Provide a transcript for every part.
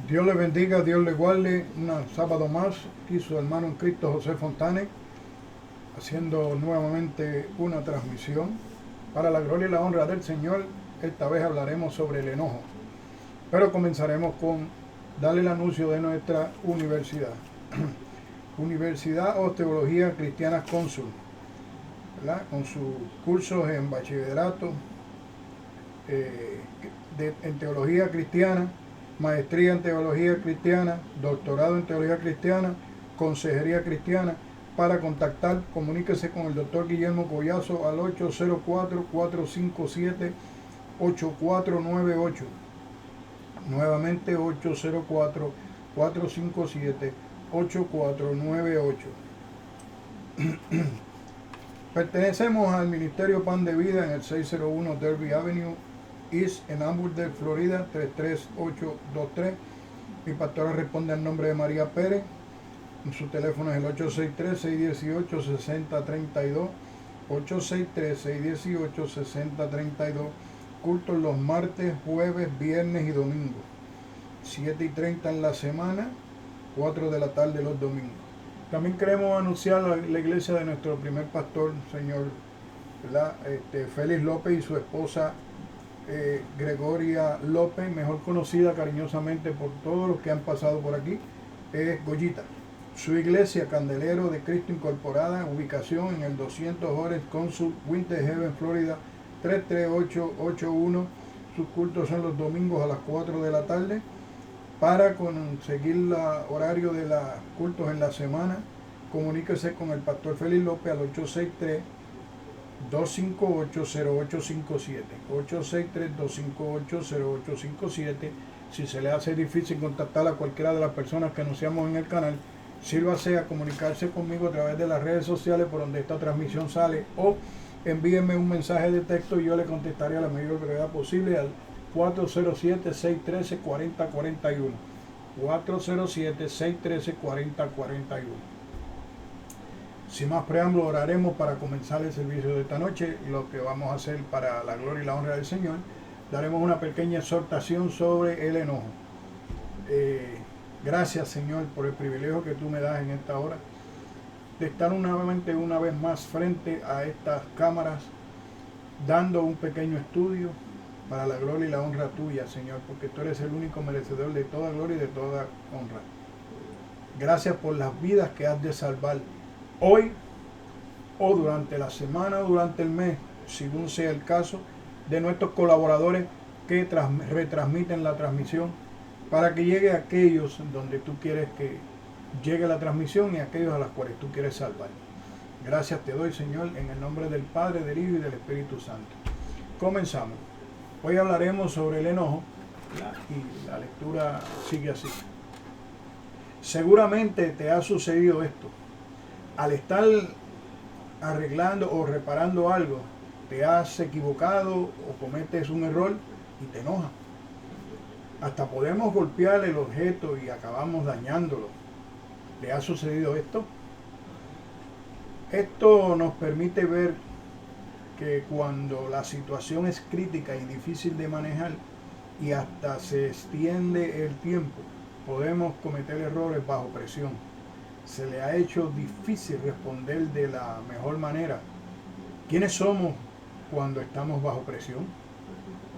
Dios le bendiga, Dios le guarde. Un sábado más, aquí su hermano en Cristo José Fontane, haciendo nuevamente una transmisión para la gloria y la honra del Señor. Esta vez hablaremos sobre el enojo, pero comenzaremos con darle el anuncio de nuestra universidad. Universidad o Teología Cristiana Cónsul, ¿verdad? Con sus cursos en bachillerato, en teología cristiana, maestría en teología cristiana, doctorado en teología cristiana, consejería cristiana. Para contactar, comuníquese con el doctor Guillermo Collazo al 804-457-8498. Nuevamente 804-457-8498. Pertenecemos al Ministerio Pan de Vida en el 601 Derby Avenue East en Ambulder, Florida 33823. Mi pastora responde al nombre de María Pérez. Su teléfono es el 863-618-6032. 863-618-6032. Cultos los martes, jueves, viernes y domingos. 7:30 en la semana, 4 de la tarde los domingos. También queremos anunciar la iglesia de nuestro primer pastor, señor, ¿verdad? Félix López y su esposa Gregoria López, mejor conocida cariñosamente por todos los que han pasado por aquí, es Goyita. Su iglesia, Candelero de Cristo Incorporada, ubicación en el 200 Orange Consul, Winter Haven, Florida 33881. Sus cultos son los domingos a las 4 de la tarde. Para conseguir el horario de los cultos en la semana, comuníquese con el pastor Félix López al 863-258-0857. 863-258-0857. Si se le hace difícil contactar a cualquiera de las personas que anunciamos en el canal, sírvase a comunicarse conmigo a través de las redes sociales por donde esta transmisión sale, o envíenme un mensaje de texto y yo le contestaré a la mayor brevedad posible al 407-613-4041. 407-613-4041. Sin más preámbulo, oraremos para comenzar el servicio de esta noche. Lo que vamos a hacer para la gloria y la honra del Señor, daremos una pequeña exhortación sobre el enojo. Gracias, Señor, por el privilegio que tú me das en esta hora de estar nuevamente una vez más frente a estas cámaras, dando un pequeño estudio para la gloria y la honra tuya, Señor, porque tú eres el único merecedor de toda gloria y de toda honra. Gracias por las vidas que has de salvar hoy o durante la semana o durante el mes, según sea el caso, de nuestros colaboradores que retransmiten la transmisión, para que llegue a aquellos donde tú quieres que llegue la transmisión y a aquellos a los cuales tú quieres salvar. Gracias te doy, Señor, en el nombre del Padre, del Hijo y del Espíritu Santo. Comenzamos. Hoy hablaremos sobre el enojo y la lectura sigue así. Seguramente te ha sucedido esto. Al estar arreglando o reparando algo, te has equivocado o cometes un error y te enoja. Hasta podemos golpear el objeto y acabamos dañándolo. ¿Le ha sucedido esto? Esto nos permite ver que cuando la situación es crítica y difícil de manejar y hasta se extiende el tiempo, podemos cometer errores bajo presión. Se le ha hecho difícil responder de la mejor manera. ¿Quiénes somos cuando estamos bajo presión?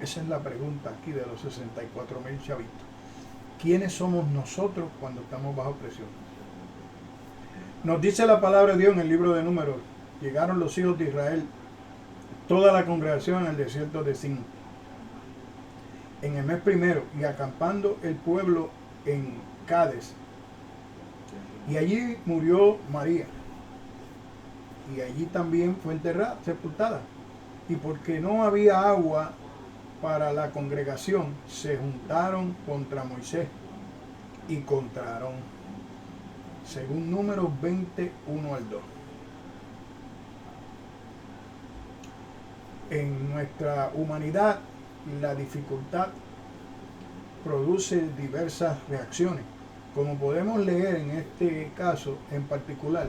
Esa es la pregunta aquí de los 64,000 chavitos. ¿Quiénes somos nosotros cuando estamos bajo presión? Nos dice la palabra de Dios en el libro de Números: llegaron los hijos de Israel, toda la congregación, en el desierto de Sin, en el mes primero, y acampando el pueblo en Cades. Y allí murió María, y allí también fue enterrada, sepultada. Y porque no había agua para la congregación, se juntaron contra Moisés y contra Aarón. Según Números 21 al 2. En nuestra humanidad, la dificultad produce diversas reacciones. Como podemos leer en este caso en particular,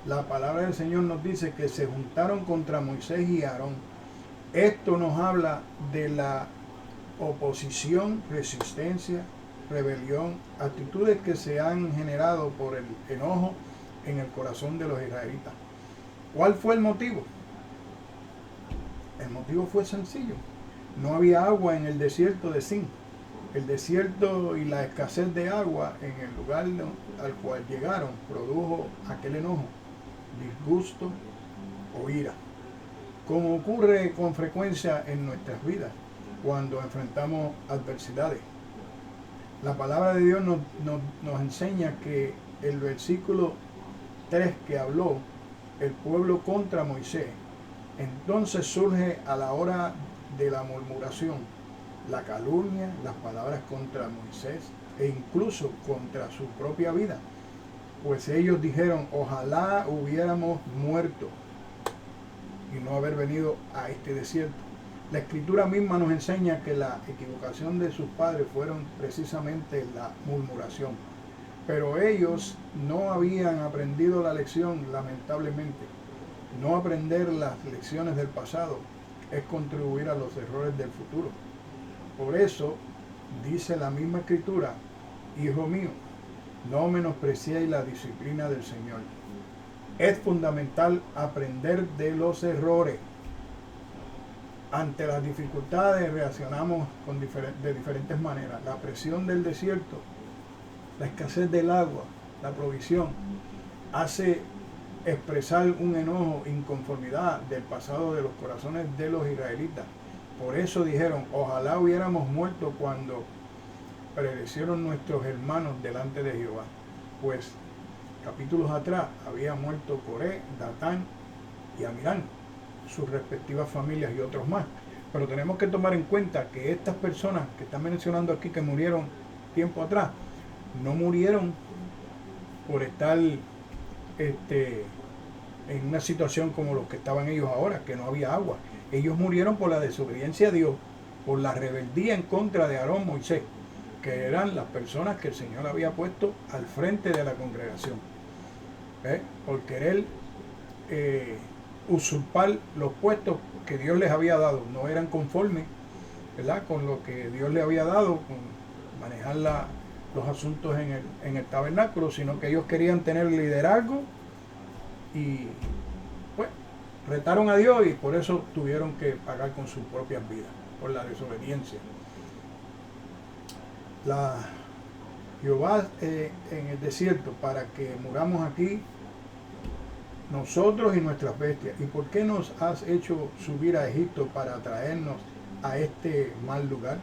la palabra del Señor nos dice que se juntaron contra Moisés y Aarón. Esto nos habla de la oposición, resistencia, rebelión, actitudes que se han generado por el enojo en el corazón de los israelitas. ¿Cuál fue el motivo? El motivo fue sencillo. No había agua en el desierto de Sin. El desierto y la escasez de agua en el lugar al cual llegaron produjo aquel enojo, disgusto o ira, como ocurre con frecuencia en nuestras vidas cuando enfrentamos adversidades. La palabra de Dios nos enseña que el versículo 3 que habló el pueblo contra Moisés, entonces surge a la hora de la murmuración, la calumnia, las palabras contra Moisés e incluso contra su propia vida. Pues ellos dijeron, ojalá hubiéramos muerto y no haber venido a este desierto. La escritura misma nos enseña que la equivocación de sus padres fueron precisamente la murmuración. Pero ellos no habían aprendido la lección, lamentablemente. No aprender las lecciones del pasado es contribuir a los errores del futuro. Por eso dice la misma escritura, hijo mío, no menospreciéis la disciplina del Señor. Es fundamental aprender de los errores. Ante las dificultades reaccionamos de diferentes maneras. La presión del desierto, la escasez del agua, la provisión, hace expresar un enojo, inconformidad del pasado de los corazones de los israelitas. Por eso dijeron, ojalá hubiéramos muerto cuando perecieron nuestros hermanos delante de Jehová. Pues capítulos atrás había muerto Coré, Datán y Amirán, sus respectivas familias y otros más. Pero tenemos que tomar en cuenta que estas personas que están mencionando aquí que murieron tiempo atrás, no murieron por estar en una situación como los que estaban ellos ahora, que no había agua. Ellos murieron por la desobediencia a Dios, por la rebeldía en contra de Aarón, Moisés, que eran las personas que el Señor había puesto al frente de la congregación. Por querer usurpar los puestos que Dios les había dado. No eran conformes, ¿verdad?, con lo que Dios les había dado, con manejar los asuntos en el tabernáculo, sino que ellos querían tener liderazgo y pues retaron a Dios y por eso tuvieron que pagar con sus propias vidas, por la desobediencia. Jehová en el desierto para que muramos aquí nosotros y nuestras bestias. ¿Y por qué nos has hecho subir a Egipto para traernos a este mal lugar?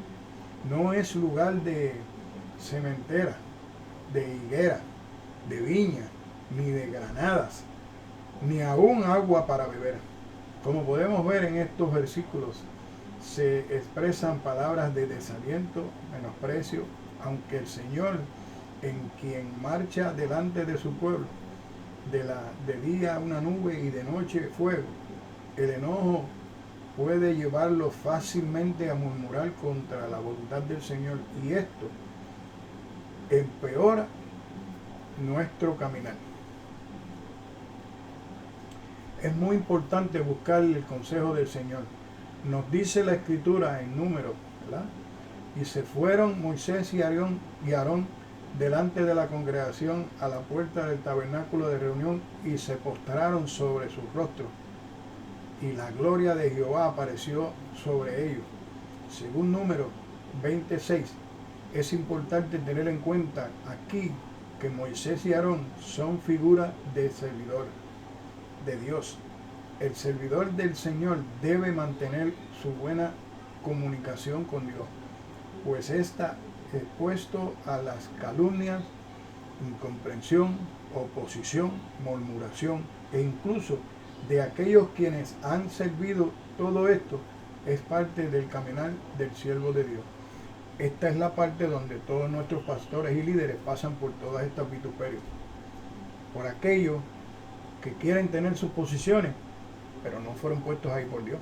No es lugar de sementera, de higuera, de viña, ni de granadas, ni aún agua para beber. Como podemos ver en estos versículos, se expresan palabras de desaliento, menosprecio, aunque el Señor, en quien marcha delante de su pueblo, de día una nube y de noche fuego, el enojo puede llevarlo fácilmente a murmurar contra la voluntad del Señor, y esto empeora nuestro caminar. Es muy importante buscar el consejo del Señor. Nos dice la Escritura en Números, ¿verdad? Y se fueron Moisés y Aarón delante de la congregación a la puerta del tabernáculo de reunión y se postraron sobre sus rostros. Y la gloria de Jehová apareció sobre ellos. Según Números 26, es importante tener en cuenta aquí que Moisés y Aarón son figuras de servidor de Dios. El servidor del Señor debe mantener su buena comunicación con Dios, pues está expuesto a las calumnias, incomprensión, oposición, murmuración e incluso de aquellos quienes han servido. Todo esto es parte del caminar del siervo de Dios. Esta es la parte donde todos nuestros pastores y líderes pasan por todas estas vituperios, por aquellos que quieren tener sus posiciones, pero no fueron puestos ahí por Dios.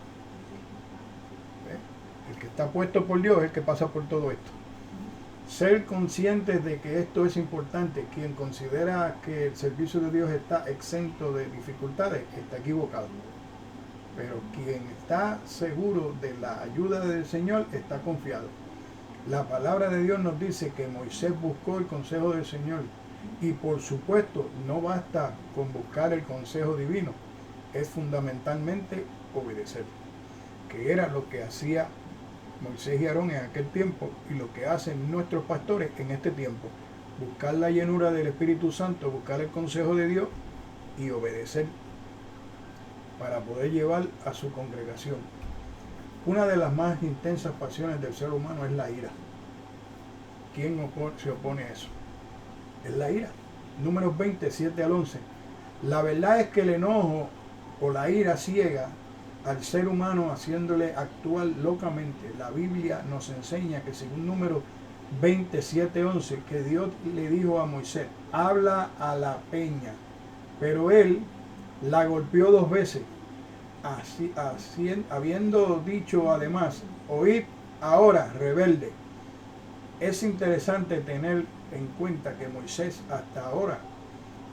El que está puesto por Dios es el que pasa por todo esto. Ser conscientes de que esto es importante. Quien considera que el servicio de Dios está exento de dificultades, está equivocado. Pero quien está seguro de la ayuda del Señor, está confiado. La palabra de Dios nos dice que Moisés buscó el consejo del Señor y por supuesto no basta con buscar el consejo divino, es fundamentalmente obedecer, que era lo que hacía Moisés y Aarón en aquel tiempo y lo que hacen nuestros pastores en este tiempo, buscar la llenura del Espíritu Santo, buscar el consejo de Dios y obedecer para poder llevar a su congregación. Una de las más intensas pasiones del ser humano es la ira. ¿Quién se opone a eso? Es la ira. Números 20, 7 al 11. La verdad es que el enojo o la ira ciega al ser humano haciéndole actuar locamente. La Biblia nos enseña que según Números 27, 11, que Dios le dijo a Moisés, habla a la peña, pero él la golpeó 2 veces. Habiendo dicho además, oíd ahora, rebelde. Es interesante tener en cuenta que Moisés hasta ahora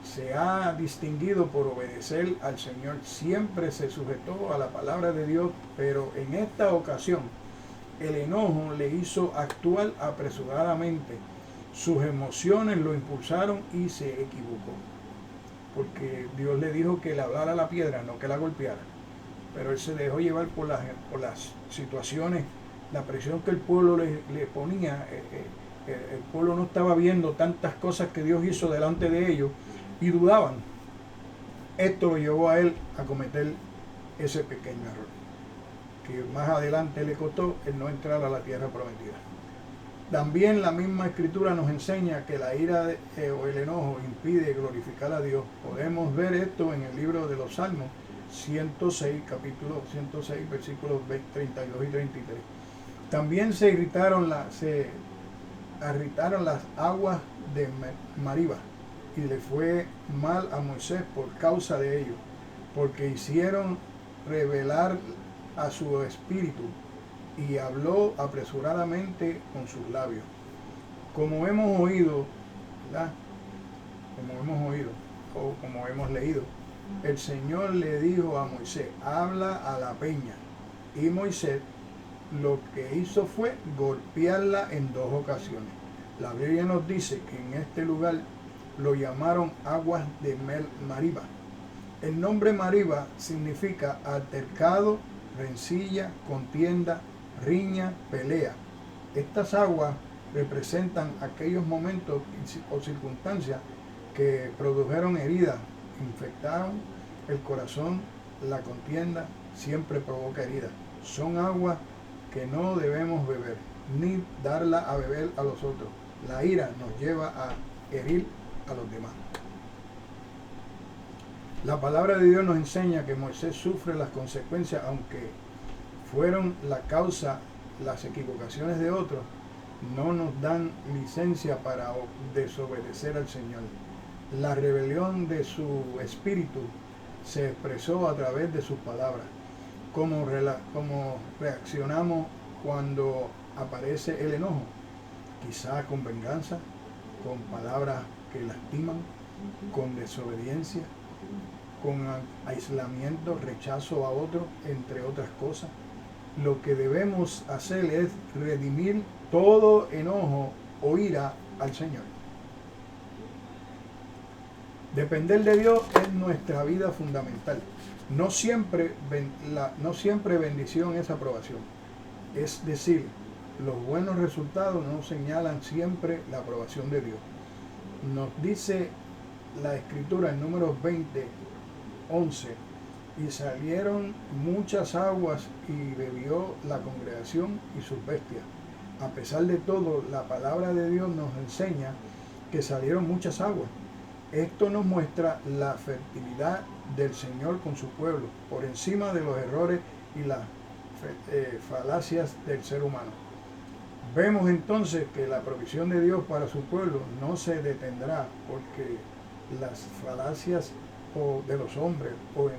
se ha distinguido por obedecer al Señor, siempre se sujetó a la palabra de Dios, pero en esta ocasión el enojo le hizo actuar apresuradamente. Sus emociones lo impulsaron y se equivocó, porque Dios le dijo que le hablara a la piedra, no que la golpeara. Pero él se dejó llevar por las situaciones, la presión que el pueblo le ponía. El pueblo no estaba viendo tantas cosas que Dios hizo delante de ellos y dudaban. Esto lo llevó a él a cometer ese pequeño error, que más adelante le costó el no entrar a la tierra prometida. También la misma escritura nos enseña que la ira o el enojo impide glorificar a Dios. Podemos ver esto en el libro de los Salmos 106, capítulo 106, versículos 32 y 33. También se irritaron las aguas de Mariba, y le fue mal a Moisés por causa de ello, porque hicieron revelar a su espíritu, y habló apresuradamente con sus labios. Como hemos oído, ¿verdad? Como hemos leído, el Señor le dijo a Moisés, habla a la peña, y Moisés lo que hizo fue golpearla en 2 ocasiones. La Biblia nos dice que en este lugar lo llamaron aguas de Mariba. El nombre Mariba significa altercado, rencilla, contienda, riña, pelea. Estas aguas representan aquellos momentos o circunstancias que produjeron heridas, infectaron el corazón. La contienda siempre provoca heridas. Son aguas que no debemos beber, ni darla a beber a los otros. La ira nos lleva a herir a los demás. La palabra de Dios nos enseña que Moisés sufre las consecuencias, aunque fueron la causa las equivocaciones de otros, no nos dan licencia para desobedecer al Señor. La rebelión de su espíritu se expresó a través de sus palabras. ¿Cómo reaccionamos cuando aparece el enojo? Quizá con venganza, con palabras que lastiman, con desobediencia, con aislamiento, rechazo a otro, entre otras cosas. Lo que debemos hacer es redimir todo enojo o ira al Señor. Depender de Dios es nuestra vida fundamental. No siempre bendición es aprobación. Es decir, los buenos resultados no señalan siempre la aprobación de Dios. Nos dice la Escritura en Números 20, 11, y salieron muchas aguas y bebió la congregación y sus bestias. A pesar de todo, la palabra de Dios nos enseña que salieron muchas aguas. Esto nos muestra la fertilidad del Señor con su pueblo, por encima de los errores y las falacias del ser humano. Vemos entonces que la provisión de Dios para su pueblo no se detendrá porque las falacias de los hombres o en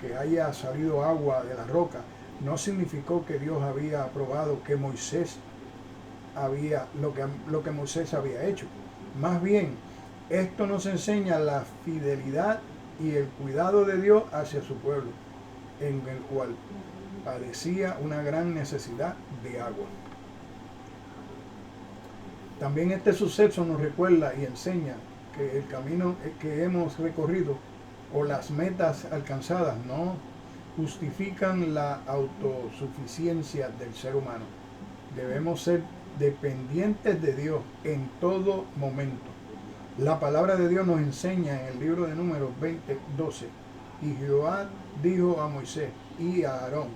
que haya salido agua de la roca no significó que Dios había aprobado que Moisés había lo que Moisés había hecho. Más bien, esto nos enseña la fidelidad y el cuidado de Dios hacia su pueblo, en el cual padecía una gran necesidad de agua. También este suceso nos recuerda y enseña que el camino que hemos recorrido o las metas alcanzadas no justifican la autosuficiencia del ser humano. Debemos ser dependientes de Dios en todo momento. La palabra de Dios nos enseña en el libro de Números 20:12. Y Jehová dijo a Moisés y a Aarón: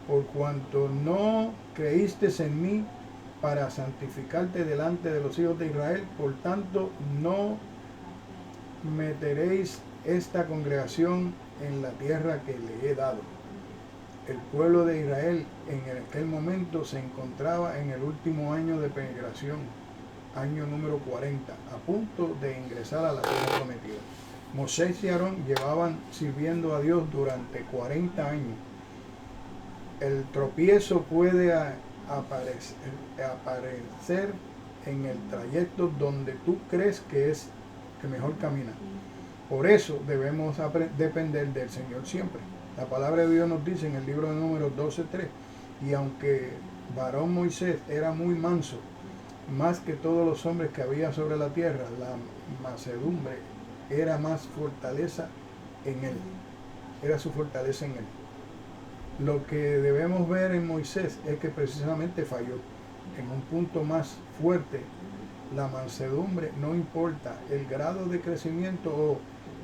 por cuanto no creíste en mí para santificarte delante de los hijos de Israel, por tanto no meteréis esta congregación en la tierra que le he dado. El pueblo de Israel en aquel momento se encontraba en el último año de peregrinación, año número 40, a punto de ingresar a la tierra prometida. Moisés y Aarón llevaban sirviendo a Dios durante 40 años. El tropiezo puede aparecer en el trayecto donde tú crees que es que mejor camina. Por eso debemos depender del Señor siempre. La palabra de Dios nos dice en el libro de Números 12:3: y aunque varón Moisés era muy manso, más que todos los hombres que había sobre la tierra, la mansedumbre era más fortaleza en él. Era su fortaleza en él. Lo que debemos ver en Moisés es que precisamente falló en un punto más fuerte. La mansedumbre, no importa el grado de crecimiento o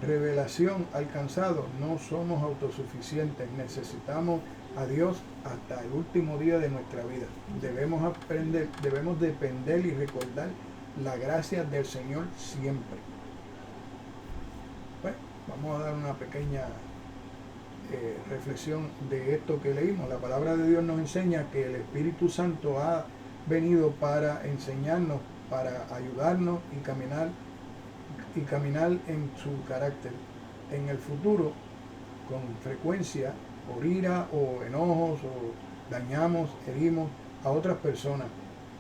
revelación alcanzado, no somos autosuficientes. Necesitamos a Dios hasta el último día de nuestra vida. Debemos depender y recordar la gracia del Señor siempre. Bueno, vamos a dar una pequeña reflexión de esto que leímos. La palabra de Dios nos enseña que el Espíritu Santo ha venido para enseñarnos, para ayudarnos y caminar en su carácter. En el futuro, con frecuencia, por ira o enojos, o dañamos, herimos a otras personas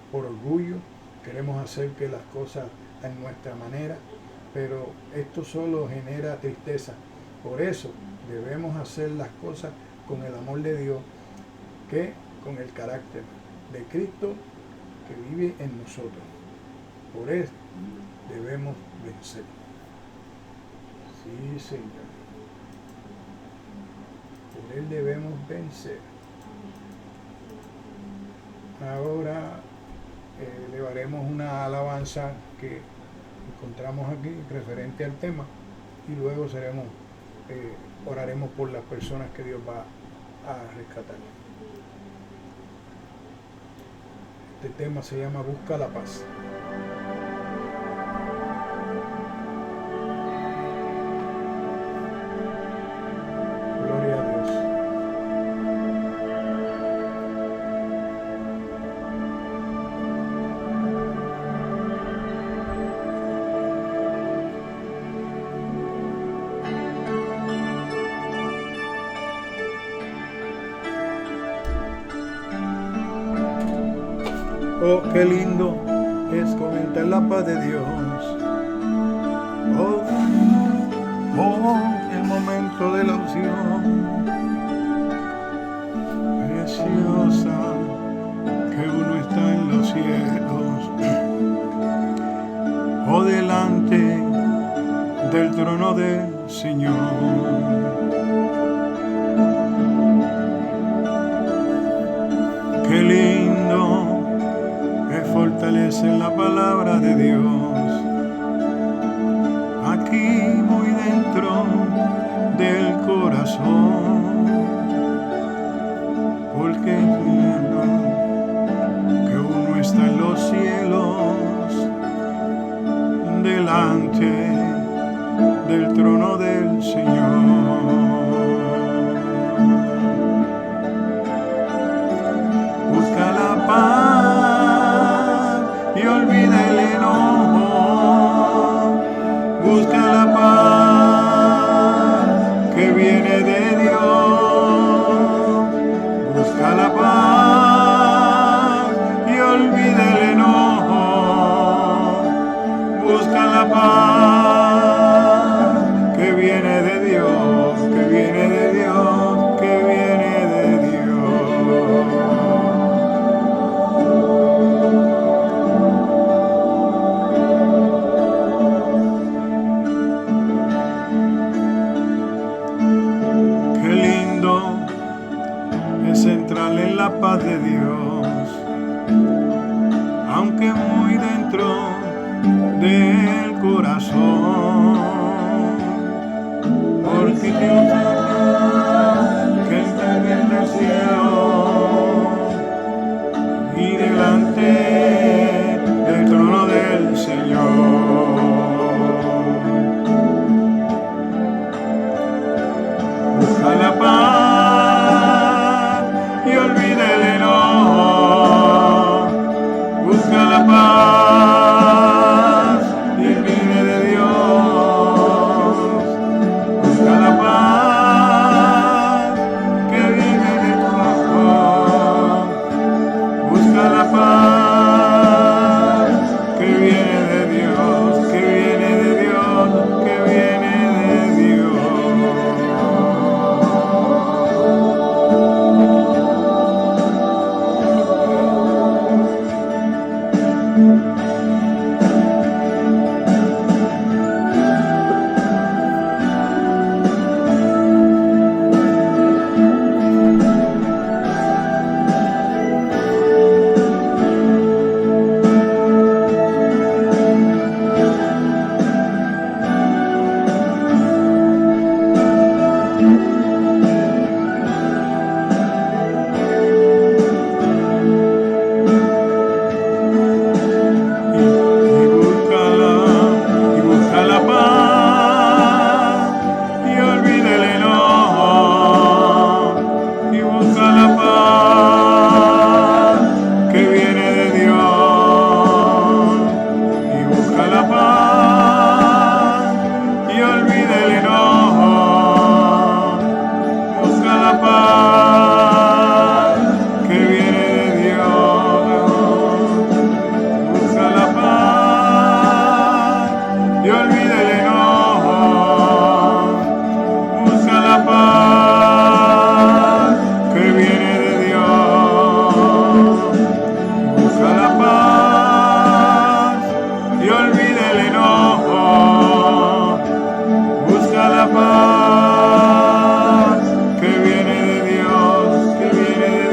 por orgullo. Queremos hacer que las cosas en nuestra manera, pero esto solo genera tristeza. Por eso debemos hacer las cosas con el amor de Dios, que con el carácter de Cristo que vive en nosotros. Por eso debemos vencer. Sí, Señor. Por Él debemos vencer. Ahora elevaremos una alabanza que encontramos aquí referente al tema, y luego oraremos por las personas que Dios va a rescatar. Este tema se llama Busca la paz. Gloria a Dios. Oh, qué lindo es comentar la paz de Dios. Oh, el momento de la opción preciosa, que uno está en los cielos, o delante del trono del Señor. Qué lindo fortalece la palabra de Dios, aquí muy dentro del corazón, porque entiendo que uno está en los cielos, delante del trono del Señor. Busca la paz y olvida el enojo. Busca la paz que viene de Dios. Busca la paz y olvida el enojo. Busca la paz que viene de Dios, que viene de Dios, que viene de Dios. Señor. Busca la paz y olvida el enojo. Busca la paz y olvida de Dios. Busca la paz que viene de Dios. Busca la paz que viene de Dios, que viene de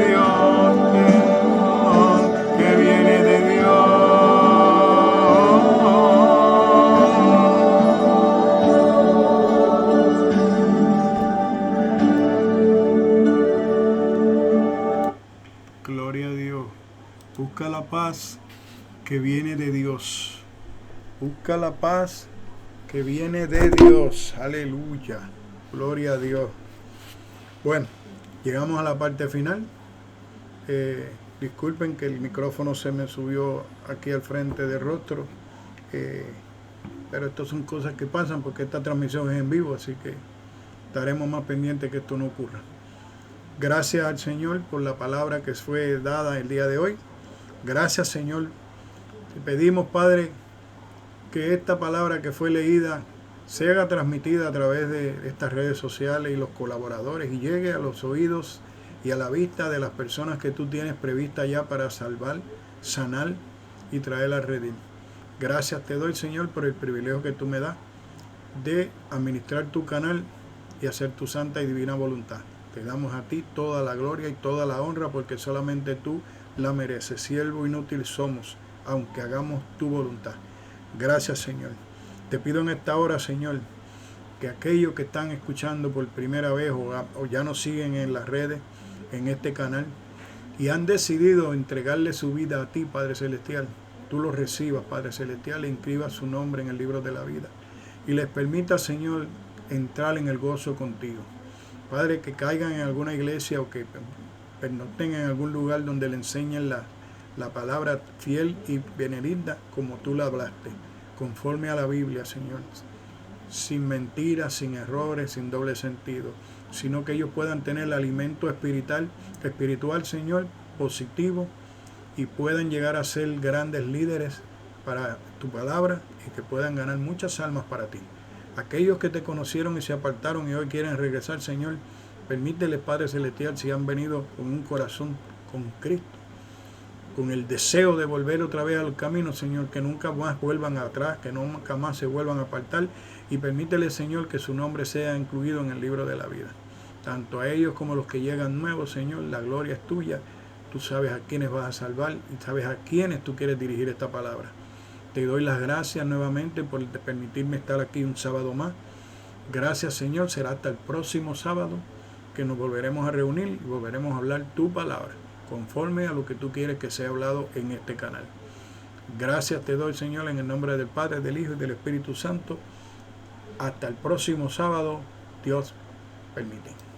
Dios, que viene de Dios. Gloria a Dios. Busca la paz que viene de Dios. Busca la paz que viene de Dios. Aleluya. Gloria a Dios. Bueno, llegamos a la parte final. Disculpen que el micrófono se me subió aquí al frente del rostro. Pero estas son cosas que pasan porque esta transmisión es en vivo, así que estaremos más pendientes que esto no ocurra. Gracias al Señor por la palabra que fue dada el día de hoy. Gracias, Señor. Te pedimos, Padre, que esta palabra que fue leída se haga transmitida a través de estas redes sociales y los colaboradores y llegue a los oídos y a la vista de las personas que tú tienes previstas ya para salvar, sanar y traer a redimir. Gracias te doy, Señor, por el privilegio que tú me das de administrar tu canal y hacer tu santa y divina voluntad. Te damos a ti toda la gloria y toda la honra porque solamente tú la mereces. Siervo inútil somos, aunque hagamos tu voluntad. Gracias, Señor. Te pido en esta hora, Señor, que aquellos que están escuchando por primera vez o ya nos siguen en las redes, en este canal, y han decidido entregarle su vida a ti, Padre Celestial, tú los recibas, Padre Celestial, e inscribas su nombre en el libro de la vida. Y les permita, Señor, entrar en el gozo contigo. Padre, que caigan en alguna iglesia o que pernocten en algún lugar donde le enseñen la palabra fiel y benedicta como tú la hablaste, conforme a la Biblia, Señor, sin mentiras, sin errores, sin doble sentido, sino que ellos puedan tener el alimento espiritual, Señor, positivo, y puedan llegar a ser grandes líderes para tu palabra y que puedan ganar muchas almas para ti. Aquellos que te conocieron y se apartaron y hoy quieren regresar, Señor, permítele, Padre Celestial, si han venido con un corazón con Cristo, con el deseo de volver otra vez al camino, Señor, que nunca más vuelvan atrás, que nunca más se vuelvan a apartar, y permítele, Señor, que su nombre sea incluido en el libro de la vida. Tanto a ellos como a los que llegan nuevos, Señor, la gloria es tuya. Tú sabes a quiénes vas a salvar y sabes a quiénes tú quieres dirigir esta palabra. Te doy las gracias nuevamente por permitirme estar aquí un sábado más. Gracias, Señor. Será hasta el próximo sábado que nos volveremos a reunir y volveremos a hablar tu palabra, conforme a lo que tú quieres que sea hablado en este canal. Gracias te doy, Señor, en el nombre del Padre, del Hijo y del Espíritu Santo. Hasta el próximo sábado, Dios permite.